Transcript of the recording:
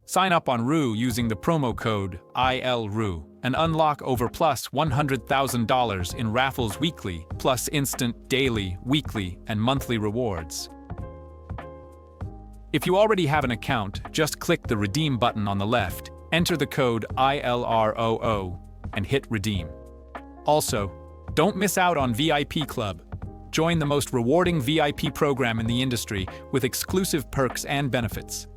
Sign up on ILROO using the promo code ILROO and unlock over plus $100,000 in raffles weekly, plus instant, daily, weekly, and monthly rewards. If you already have an account, just click the redeem button on the left, enter the code ILROO, and hit redeem. Also, don't miss out on VIP Club. Join the most rewarding VIP program in the industry with exclusive perks and benefits.